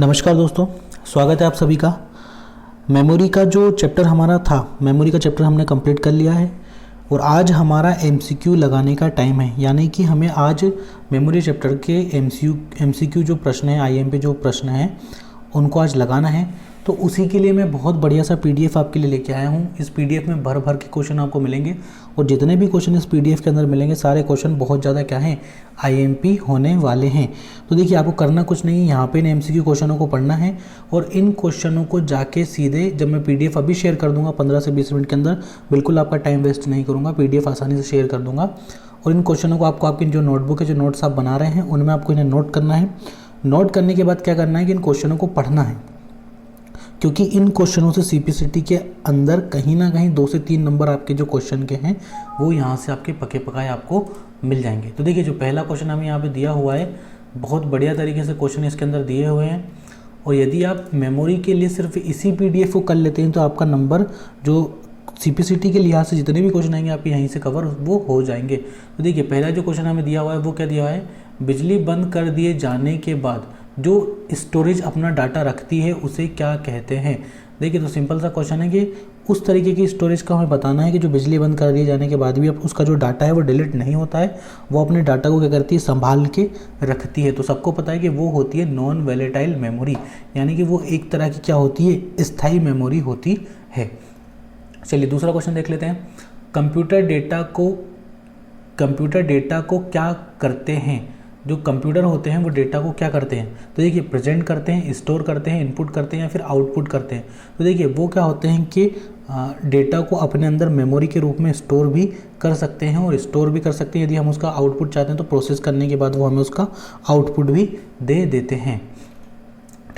नमस्कार दोस्तों, स्वागत है आप सभी का। मेमोरी का जो चैप्टर हमारा था, मेमोरी का चैप्टर हमने कंप्लीट कर लिया है और आज हमारा एमसीक्यू लगाने का टाइम है। यानी कि हमें आज मेमोरी चैप्टर के एमसीक्यू जो प्रश्न हैं, आईएमपी जो प्रश्न हैं, उनको आज लगाना है। तो उसी के लिए मैं बहुत बढ़िया सा पीडीएफ आपके लिए लेके आया हूँ। इस पीडीएफ में भर भर के क्वेश्चन आपको मिलेंगे और जितने भी क्वेश्चन इस पीडीएफ के अंदर मिलेंगे सारे क्वेश्चन बहुत ज़्यादा क्या हैं, आईएमपी होने वाले हैं। तो देखिए, आपको करना कुछ नहीं है, यहाँ पे इन एमसीक्यू क्वेश्चनों को पढ़ना है और इन क्वेश्चनों को जाके सीधे जब मैं पीडीएफ अभी शेयर कर दूंगा 15 से 20 मिनट के अंदर, बिल्कुल आपका टाइम वेस्ट नहीं करूँगा, पीडीएफ आसानी से शेयर कर दूंगा। और इन क्वेश्चनों को आपको आपकी जो नोटबुक है, जो नोट्स आप बना रहे हैं, उनमें आपको इन्हें नोट करना है। नोट करने के बाद क्या करना है कि इन क्वेश्चनों को पढ़ना है, क्योंकि इन क्वेश्चनों से सीपीसीटी के अंदर कहीं ना कहीं 2 से 3 नंबर आपके जो क्वेश्चन के हैं वो यहाँ से आपके पके पकाए आपको मिल जाएंगे। तो देखिए, जो पहला क्वेश्चन हमें यहाँ पे दिया हुआ है, बहुत बढ़िया तरीके से क्वेश्चन इसके अंदर दिए हुए हैं। और यदि आप मेमोरी के लिए सिर्फ इसी पीडीएफ को कर लेते हैं तो आपका नंबर जो सीपीसीटी के लिहाज से जितने भी क्वेश्चन आएंगे आपके यहीं से कवर वो हो जाएंगे। तो देखिए, पहला जो क्वेश्चन हमें दिया हुआ है वो क्या दिया है, बिजली बंद कर दिए जाने के बाद जो स्टोरेज अपना डाटा रखती है उसे क्या कहते हैं। देखिए, तो सिंपल सा क्वेश्चन है कि उस तरीके की स्टोरेज का हमें बताना है कि जो बिजली बंद कर दिए जाने के बाद भी अब उसका जो डाटा है वो डिलीट नहीं होता है, वो अपने डाटा को क्या करती है, संभाल के रखती है। तो सबको पता है कि वो होती है नॉन वोलेटाइल मेमोरी, यानी कि वो एक तरह की क्या होती है, स्थायी मेमोरी होती है। चलिए दूसरा क्वेश्चन देख लेते हैं। कंप्यूटर डेटा को क्या करते हैं। जो कंप्यूटर होते हैं वो डेटा को क्या करते हैं, तो देखिए, प्रेजेंट करते हैं, स्टोर करते हैं, इनपुट करते हैं या फिर आउटपुट करते हैं। तो देखिए, वो क्या होते हैं कि डेटा को अपने अंदर मेमोरी के रूप में स्टोर भी कर सकते हैं और स्टोर भी कर सकते हैं। यदि हम उसका आउटपुट चाहते हैं तो प्रोसेस करने के बाद वो हमें उसका आउटपुट भी दे देते हैं।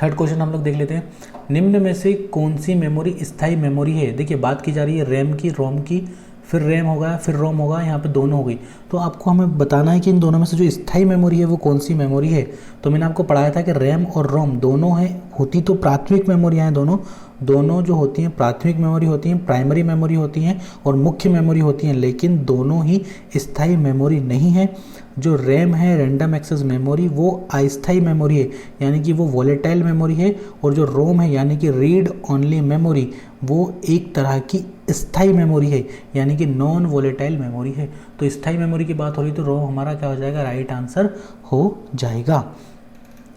थर्ड क्वेश्चन हम लोग देख लेते हैं। निम्न में से कौन सी मेमोरी स्थायी मेमोरी है। देखिए, बात की जा रही है रैम की, रोम की, फिर रैम होगा, फिर रोम होगा, यहाँ पे दोनों हो गई। तो आपको हमें बताना है कि इन दोनों में से जो स्थायी मेमोरी है वो कौन सी मेमोरी है। तो मैंने आपको पढ़ाया था कि रैम और रोम दोनों हैं, होती तो प्राथमिक मेमोरियाँ हैं, दोनों जो होती हैं प्राथमिक मेमोरी होती हैं, प्राइमरी मेमोरी होती हैं और मुख्य मेमोरी होती हैं, लेकिन दोनों ही स्थायी मेमोरी नहीं है। जो रैम है, रैंडम एक्सेस मेमोरी, वो अस्थायी मेमोरी है, यानी कि वो वोलेटाइल मेमोरी है। और जो रोम है यानी कि रीड ओनली मेमोरी, वो एक तरह की स्थायी मेमोरी है, यानी कि नॉन वोलेटाइल मेमोरी है। तो स्थायी मेमोरी की बात हो रही तो रोम हमारा क्या हो जाएगा, राइट आंसर हो जाएगा।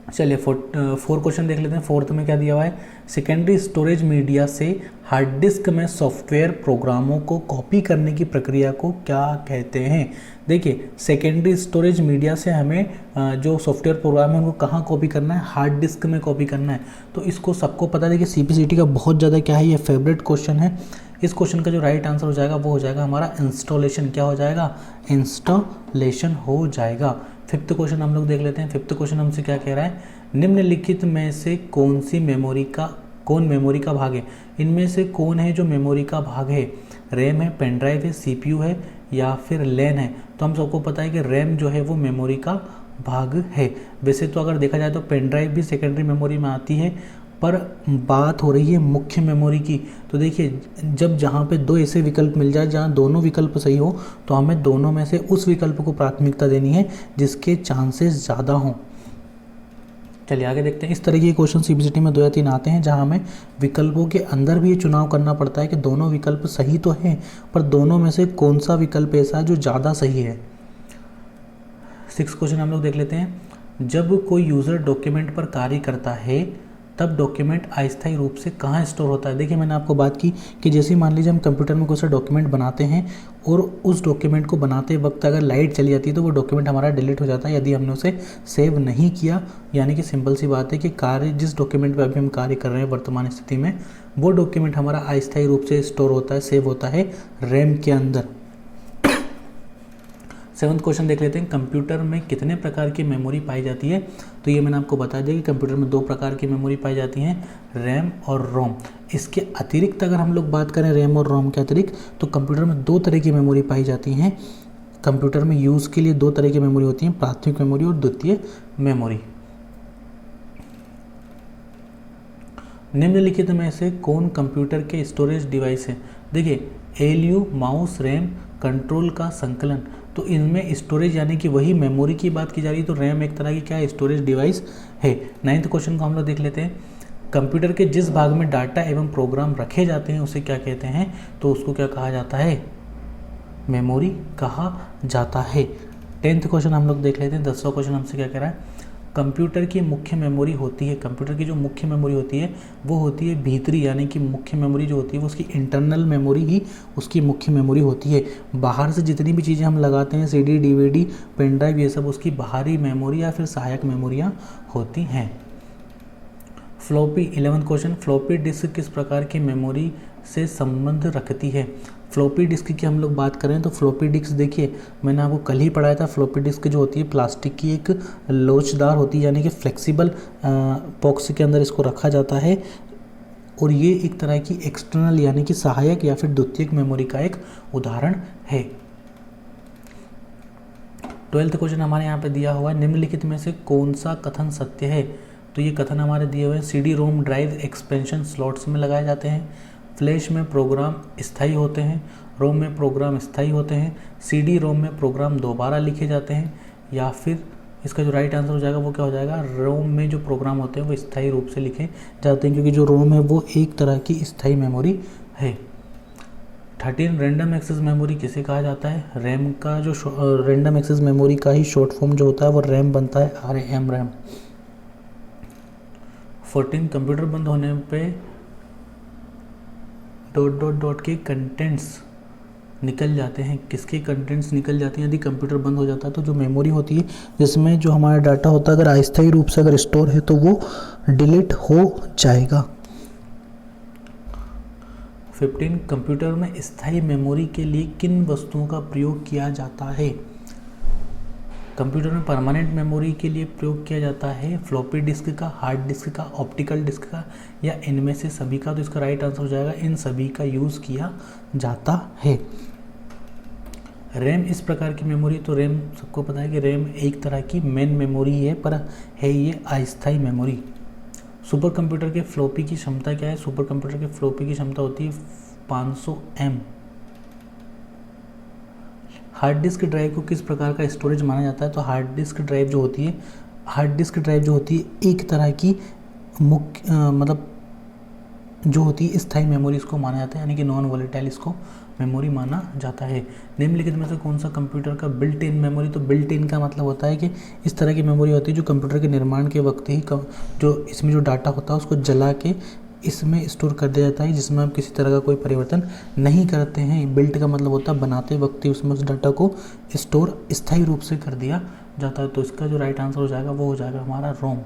चलिए फोर क्वेश्चन देख लेते हैं। फोर्थ में क्या दिया हुआ है, सेकेंडरी स्टोरेज मीडिया से हार्ड डिस्क में सॉफ्टवेयर प्रोग्रामों को कॉपी करने की प्रक्रिया को क्या कहते हैं। देखिए, सेकेंडरी स्टोरेज मीडिया से हमें जो सॉफ्टवेयर प्रोग्राम है उनको कहाँ कॉपी करना है, हार्ड डिस्क में कॉपी करना है। तो इसको सबको पता है। देखिए, सीपीसीटी का बहुत ज़्यादा क्या है, ये फेवरेट क्वेश्चन है। इस क्वेश्चन का जो राइट आंसर हो जाएगा वो हो जाएगा हमारा इंस्टॉलेशन। क्या हो जाएगा, इंस्टॉलेशन हो जाएगा। फिफ्थ क्वेश्चन हम लोग देख लेते हैं। फिफ्थ क्वेश्चन हमसे क्या कह रहा है, निम्नलिखित में से कौन मेमोरी का भाग है। इनमें से कौन है जो मेमोरी का भाग है, रैम है, पेन ड्राइव है, सीपीयू है या फिर लैन है। तो हम सबको पता है कि रैम जो है वो मेमोरी का भाग है। वैसे तो अगर देखा जाए तो पेन ड्राइव भी सेकेंडरी मेमोरी में आती है, पर बात हो रही है मुख्य मेमोरी की। तो देखिए, जब जहाँ पे दो ऐसे विकल्प मिल जाए जहाँ दोनों विकल्प सही हो तो हमें दोनों में से उस विकल्प को प्राथमिकता देनी है जिसके चांसेस ज़्यादा हों। चलिए आगे देखते हैं। इस तरह के क्वेश्चन सीपीसीटी में 2 या 3 आते हैं जहाँ हमें विकल्पों के अंदर भी ये चुनाव करना पड़ता है कि दोनों विकल्प सही तो हैं, पर दोनों में से कौन सा विकल्प ऐसा है जो ज़्यादा सही है। 6 क्वेश्चन हम लोग देख लेते हैं। जब कोई यूज़र डॉक्यूमेंट पर कार्य करता है तब डॉक्यूमेंट अस्थायी रूप से कहाँ स्टोर होता है। देखिए, मैंने आपको बात की कि जैसे मान लीजिए हम कंप्यूटर में कोई सा डॉक्यूमेंट बनाते हैं और उस डॉक्यूमेंट को बनाते वक्त अगर लाइट चली जाती है तो वो डॉक्यूमेंट हमारा डिलीट हो जाता है यदि हमने उसे सेव नहीं किया। यानी कि सिंपल सी बात है कि जिस डॉक्यूमेंट पर अभी हम कार्य कर रहे हैं वर्तमान स्थिति में, वो डॉक्यूमेंट हमारा अस्थायी रूप से स्टोर होता है, सेव होता है रैम के अंदर। 7वां क्वेश्चन देख लेते हैं। कंप्यूटर में कितने प्रकार की मेमोरी पाई जाती है। तो ये मैंने आपको बता दिया कि कंप्यूटर में 2 प्रकार की मेमोरी पाई जाती हैं, रैम और रोम। इसके अतिरिक्त अगर हम लोग बात करें रैम और रोम के अतिरिक्त, तो कंप्यूटर में 2 तरह की मेमोरी पाई जाती हैं। कंप्यूटर में यूज़ के लिए 2 तरह की मेमोरी होती हैं, प्राथमिक मेमोरी और द्वितीय मेमोरी। निम्नलिखित में से कौन कंप्यूटर के स्टोरेज डिवाइस है। देखिए, एलयू, माउस, रैम, कंट्रोल का संकलन। तो इनमें स्टोरेज यानी कि वही मेमोरी की बात की जा रही है, तो रैम एक तरह की क्या है, स्टोरेज डिवाइस है। 9th क्वेश्चन को हम लोग देख लेते हैं। कंप्यूटर के जिस भाग में डाटा एवं प्रोग्राम रखे जाते हैं उसे क्या कहते हैं, तो उसको क्या कहा जाता है, मेमोरी कहा जाता है। 10th क्वेश्चन हम लोग देख लेते हैं। 10वां क्वेश्चन हमसे क्या कह रहा है, कंप्यूटर की मुख्य मेमोरी होती है, कंप्यूटर की जो मुख्य मेमोरी होती है वो होती है भीतरी, यानी कि मुख्य मेमोरी जो होती है वो उसकी इंटरनल मेमोरी ही उसकी मुख्य मेमोरी होती है। बाहर से जितनी भी चीज़ें हम लगाते हैं, CD DVD पेन ड्राइव, ये सब उसकी बाहरी मेमोरी या फिर सहायक मेमोरियाँ होती हैं। Floppy 11th question, floppy disk किस प्रकार की मेमोरी से संबंध रखती है। फ्लॉपी डिस्क की हम लोग बात करें तो फ्लॉपी डिस्क देखिए, मैंने आपको कल ही पढ़ाया था, फ्लॉपी डिस्क जो होती है प्लास्टिक की एक लोचदार होती है, यानी कि फ्लेक्सिबल बॉक्स के अंदर इसको रखा जाता है, और ये एक तरह की एक्सटर्नल यानी कि सहायक या फिर द्वितीयक मेमोरी का एक उदाहरण है। 12th क्वेश्चन हमारे यहाँ पे दिया हुआ है, निम्नलिखित में से कौन सा कथन सत्य है। तो ये कथन हमारे दिए हुए हैं, CD रोम ड्राइव एक्सपेंशन स्लॉट्स में लगाए जाते हैं, फ्लैश में प्रोग्राम स्थायी होते हैं, रोम में प्रोग्राम स्थायी होते हैं, CD रोम में प्रोग्राम दोबारा लिखे जाते हैं, या फिर इसका जो राइट आंसर हो जाएगा वो क्या हो जाएगा, रोम में जो प्रोग्राम होते हैं वो स्थायी रूप से लिखे जाते हैं, क्योंकि जो रोम है वो एक तरह की स्थायी मेमोरी है। 13 रैंडम एक्सेस मेमोरी किसे कहा जाता है, रैम का जो रैंडम एक्सेस मेमोरी का ही शॉर्ट फॉर्म जो होता है वो रैम बनता है, RAM रैम। 14 कंप्यूटर बंद होने पे ... के कंटेंट्स निकल जाते हैं, किसके कंटेंट्स निकल जाते हैं यदि कंप्यूटर बंद हो जाता है, तो जो मेमोरी होती है जिसमें जो हमारा डाटा होता है अगर अस्थायी रूप से अगर स्टोर है तो वो डिलीट हो जाएगा। 15 कंप्यूटर में स्थायी मेमोरी के लिए किन वस्तुओं का प्रयोग किया जाता है। कंप्यूटर में परमानेंट मेमोरी के लिए प्रयोग किया जाता है फ्लॉपी डिस्क का, हार्ड डिस्क का, ऑप्टिकल डिस्क का, या इनमें से सभी का। तो इसका राइट आंसर हो जाएगा इन सभी का यूज़ किया जाता है। रैम इस प्रकार की मेमोरी, तो रैम सबको पता है कि रैम एक तरह की मेन मेमोरी है, पर है ये अस्थायी मेमोरी। सुपर कंप्यूटर के फ्लॉपी की क्षमता क्या है, सुपर कंप्यूटर के फ्लॉपी की क्षमता होती है 500 M। हार्ड डिस्क ड्राइव को किस प्रकार का स्टोरेज माना जाता है, तो हार्ड डिस्क ड्राइव जो होती है एक तरह की मुख्य मतलब जो होती है स्थायी मेमोरी इसको माना जाता है, यानी कि नॉन वोलेटाइल इसको मेमोरी माना जाता है। निम्नलिखित में से कौन सा कंप्यूटर का बिल्ट इन मेमोरी, तो बिल्ट इन का मतलब होता है कि इस तरह की मेमोरी होती है जो कंप्यूटर के निर्माण के वक्त ही जो इसमें जो डाटा होता है उसको जला के इसमें स्टोर कर दिया जाता है, जिसमें आप किसी तरह का कोई परिवर्तन नहीं करते हैं। बिल्ट का मतलब होता है बनाते वक्त ही उसमें उस डाटा को स्टोर स्थायी रूप से कर दिया जाता है। तो इसका जो राइट आंसर हो जाएगा वो हो जाएगा हमारा रोम।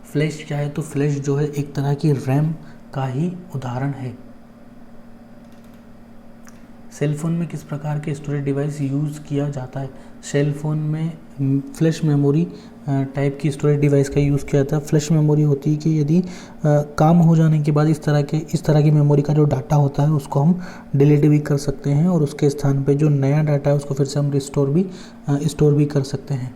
फ्लैश क्या है, तो फ्लैश जो है एक तरह की रैम का ही उदाहरण है। सेल फोन में किस प्रकार के स्टोरेज डिवाइस यूज़ किया जाता है, सेल फोन में फ्लैश मेमोरी टाइप की स्टोरेज डिवाइस का यूज़ किया जाता है। फ्लैश मेमोरी होती है कि यदि काम हो जाने के बाद इस तरह की मेमोरी का जो डाटा होता है उसको हम डिलीट भी कर सकते हैं, और उसके स्थान पे जो नया डाटा है उसको फिर से हम स्टोर भी कर सकते हैं।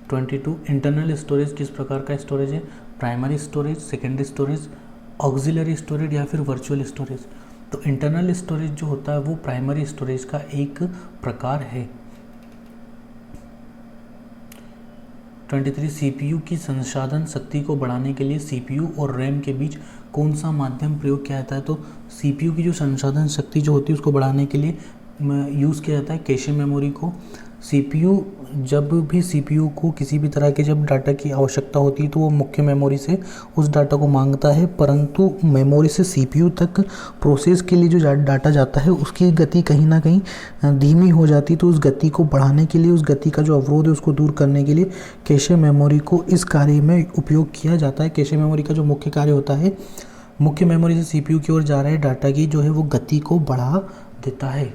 22 इंटरनल स्टोरेज किस प्रकार का स्टोरेज है, primary storage, secondary storage, auxiliary storage या फिर वर्चुअल स्टोरेज। तो इंटरनल स्टोरेज जो होता है वो प्राइमरी स्टोरेज का एक प्रकार है। 23 CPU की संसाधन शक्ति को बढ़ाने के लिए CPU और रैम के बीच कौन सा माध्यम प्रयोग किया जाता है, तो CPU की जो संसाधन शक्ति जो होती है उसको बढ़ाने के लिए यूज़ किया जाता है कैशे मेमोरी को। जब भी CPU को किसी भी तरह के जब डाटा की आवश्यकता होती है तो वो मुख्य मेमोरी से उस डाटा को मांगता है, परंतु मेमोरी से CPU तक प्रोसेस के लिए जो डाटा जाता है उसकी गति कहीं ना कहीं धीमी हो जाती है। तो उस गति को बढ़ाने के लिए, उस गति का जो अवरोध है उसको दूर करने के लिए कैशे मेमोरी को इस कार्य में उपयोग किया जाता है। कैशे मेमोरी का जो मुख्य कार्य होता है, मुख्य मेमोरी से CPU की ओर जा रहे डाटा की जो है वो गति को बढ़ा देता है।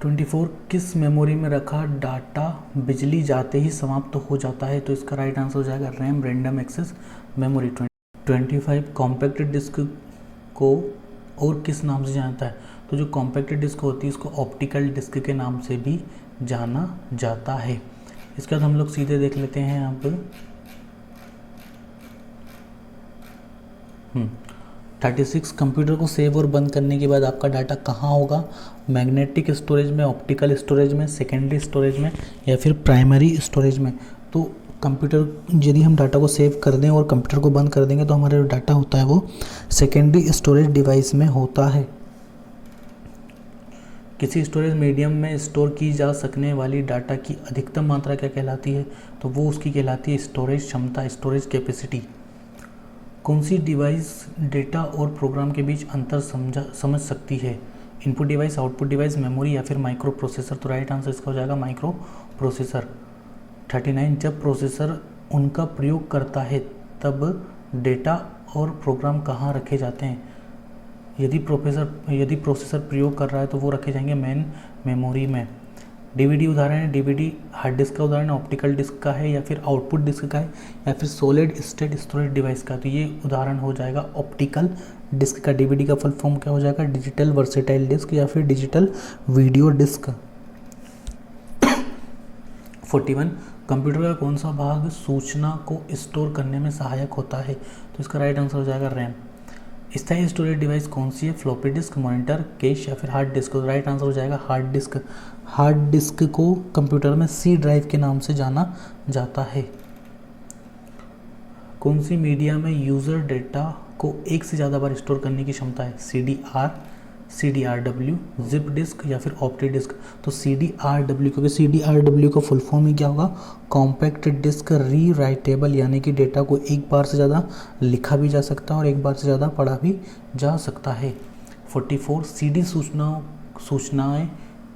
24 किस मेमोरी में रखा डाटा बिजली जाते ही समाप्त हो जाता है, तो इसका राइट आंसर हो जाएगा RAM random access memory. 25 compact disc को और किस नाम से जाना जाता है, तो जो कॉम्पैक्ट डिस्क होती है उसको ऑप्टिकल डिस्क के नाम से भी जाना जाता है। इसके बाद हम लोग सीधे देख लेते हैं यहाँ पर 36 कंप्यूटर को सेव और बंद करने के बाद आपका डाटा कहाँ होगा, मैग्नेटिक स्टोरेज में, ऑप्टिकल स्टोरेज में, सेकेंडरी स्टोरेज में या फिर प्राइमरी स्टोरेज में। तो कंप्यूटर यदि हम डाटा को सेव कर दें और कंप्यूटर को बंद कर देंगे तो हमारा जो डाटा होता है वो सेकेंडरी स्टोरेज डिवाइस में होता है। किसी स्टोरेज मीडियम में स्टोर की जा सकने वाली डाटा की अधिकतम मात्रा क्या कहलाती है, तो वो उसकी कहलाती है स्टोरेज क्षमता, स्टोरेज कैपेसिटी। कौन सी डिवाइस डेटा और प्रोग्राम के बीच अंतर समझ सकती है, input device, output device, memory या फिर माइक्रो प्रोसेसर। तो राइट आंसर इसका हो जाएगा माइक्रो प्रोसेसर। 39 जब प्रोसेसर उनका प्रयोग करता है तब डेटा और प्रोग्राम कहाँ रखे जाते हैं। यदि प्रोसेसर प्रयोग कर रहा है तो वो रखे जाएंगे मेन मेमोरी में। डीवीडी उदाहरण है, डीवीडी हार्ड डिस्क का उदाहरण है, ऑप्टिकल डिस्क का है या फिर आउटपुट डिस्क का है या फिर सॉलिड स्टेट स्टोरेज डिवाइस का। तो ये उदाहरण हो जाएगा ऑप्टिकल डिस्क का। डीवीडी का फुल फॉर्म क्या हो जाएगा, डिजिटल वर्सेटाइल डिस्क या फिर डिजिटल वीडियो डिस्क। 41 कंप्यूटर का कौन सा भाग सूचना को स्टोर करने में सहायक होता है, तो इसका राइट आंसर हो जाएगा रैम। स्थायी स्टोरेज डिवाइस कौन सी है, फ्लॉपी डिस्क, मॉनिटर, कैश या फिर हार्ड डिस्क। तो राइट आंसर हो जाएगा हार्ड डिस्क। हार्ड डिस्क को कंप्यूटर में सी ड्राइव के नाम से जाना जाता है। कौन सी मीडिया में यूज़र डेटा को एक से ज़्यादा बार स्टोर करने की क्षमता है, CDR, जिप डिस्क या फिर ऑप्टी डिस्क। तो CDRW, क्योंकि CDRW का फुल फॉर्म ही क्या होगा, कॉम्पैक्ट डिस्क री राइटेबल, यानी कि डेटा को एक बार से ज़्यादा लिखा भी जा सकता है और एक बार से ज़्यादा पढ़ा भी जा सकता है। 44 CD सूचनाएं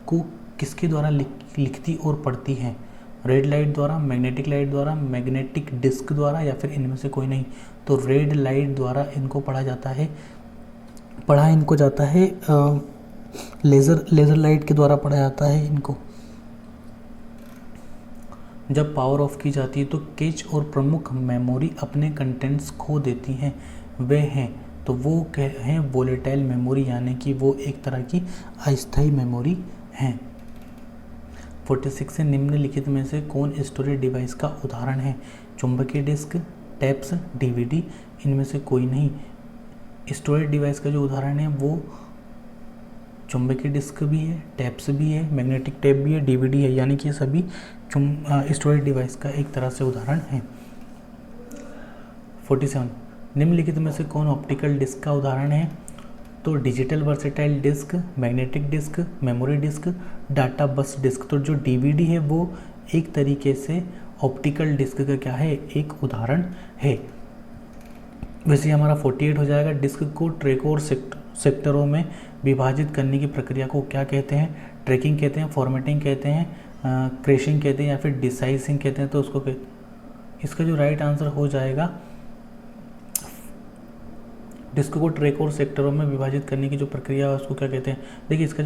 को किसके द्वारा लिखती और पढ़ती हैं, रेड लाइट द्वारा, मैग्नेटिक लाइट द्वारा, मैग्नेटिक डिस्क द्वारा या फिर इनमें से कोई नहीं। तो रेड लाइट द्वारा इनको पढ़ा जाता है, लेज़र लाइट के द्वारा पढ़ा जाता है इनको। जब पावर ऑफ की जाती है तो कैच और प्रमुख मेमोरी अपने कंटेंट्स खो देती हैं, वे हैं, तो वो हैं वोलेटाइल मेमोरी, यानी कि वो एक तरह की अस्थायी मेमोरी हैं। 46 से निम्नलिखित में से कौन स्टोरेज डिवाइस का उदाहरण है, चुंबकीय डिस्क, टैप्स, डीवीडी, इनमें से कोई नहीं। स्टोरेज डिवाइस का जो उदाहरण है वो चुंबकीय डिस्क भी है, टैप्स भी है, मैग्नेटिक टैप भी है, डीवीडी है, यानी कि ये सभी स्टोरेज डिवाइस का एक तरह से उदाहरण है। 47 निम्नलिखित में से कौन ऑप्टिकल डिस्क का उदाहरण है, तो digital versatile disc, magnetic disk, memory disk, data bus disk. तो जो डीवीडी है वो एक तरीके से ऑप्टिकल डिस्क का क्या है, एक उदाहरण है। वैसे हमारा 48 हो जाएगा। डिस्क को ट्रैकों और सेक्टरों में विभाजित करने की प्रक्रिया को क्या कहते हैं, ट्रैकिंग कहते हैं, फॉर्मेटिंग कहते हैं, क्रेशिंग कहते हैं या फिर डिसाइसिंग कहते हैं। तो उसको इसका जो राइट आंसर हो जाएगा, डिस्क को ट्रैकों और सेक्टरों में विभाजित करने की जो प्रक्रिया है उसको क्या कहते हैं। देखिए इसका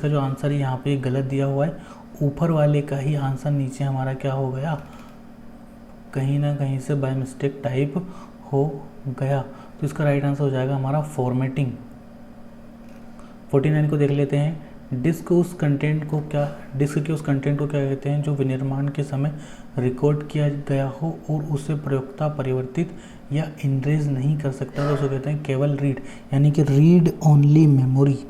जो आंसर है यहाँ पे गलत दिया हुआ है, ऊपर वाले का ही आंसर नीचे हमारा क्या हो गया, कहीं ना कहीं से बाय मिस्टेक टाइप हो गया। तो इसका राइट आंसर हो जाएगा हमारा फॉर्मेटिंग। 49 को देख लेते हैं। डिस्क के उस कंटेंट को क्या कहते हैं जो विनिर्माण के समय रिकॉर्ड किया गया हो और उसे प्रयोक्ता परिवर्तित या इरेज नहीं कर सकता, तो उसे कहते हैं केवल रीड, यानी कि रीड ओनली मेमोरी।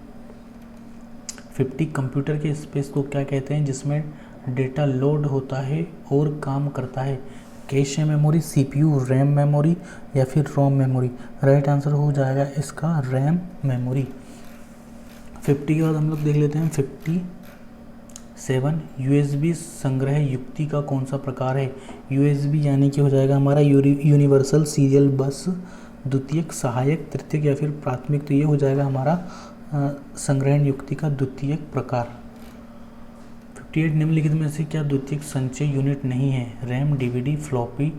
50 कंप्यूटर के स्पेस को क्या कहते हैं जिसमें डेटा लोड होता है और काम करता है, cache memory, CPU, RAM memory या फिर रोम मेमोरी। राइट आंसर हो जाएगा इसका रैम मेमोरी। 50 के बाद हम लोग देख लेते हैं 57 USB संग्रह युक्ति का कौन सा प्रकार है। USB यानी कि हो जाएगा हमारा यूनिवर्सल सीरियल बस, द्वितीयक, सहायक, तृतीयक या फिर प्राथमिक। तो ये हो जाएगा हमारा संग्रहण युक्ति का द्वितीयक प्रकार। 58 निम्नलिखित में से क्या द्वितीयक संचय यूनिट नहीं है, रैम, DVD, फ्लॉपी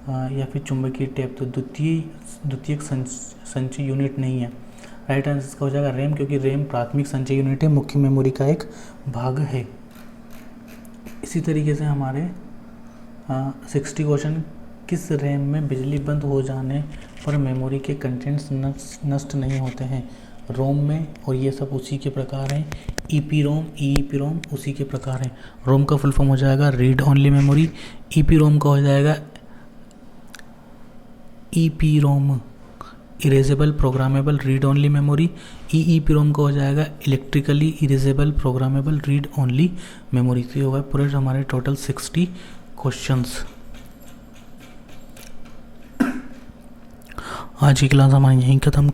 या फिर चुंबकीय टेप। तो द्वितीयक संचय यूनिट नहीं है। राइट आंसर इसका हो जाएगा रैम, क्योंकि रैम प्राथमिक संचय यूनिट है, मुख्य मेमोरी का एक भाग है। इसी तरीके से हमारे 60 क्वेश्चन, किस रैम में बिजली बंद हो जाने पर मेमोरी के कंटेंट्स नष्ट नहीं होते हैं, रोम में, और ये सब उसी के प्रकार हैं। EPROM, EEPROM उसी के प्रकार हैं। रोम का फुल फॉर्म हो जाएगा रीड ओनली मेमोरी, EPROM का हो जाएगा EPROM, erasable programmable read only memory. EEPROM का हो जाएगा electrically erasable programmable read only memory. तो ये होगा पूरे हमारे टोटल 60 क्वेश्चंस। आज की क्लास हमारी यहीं खत्म।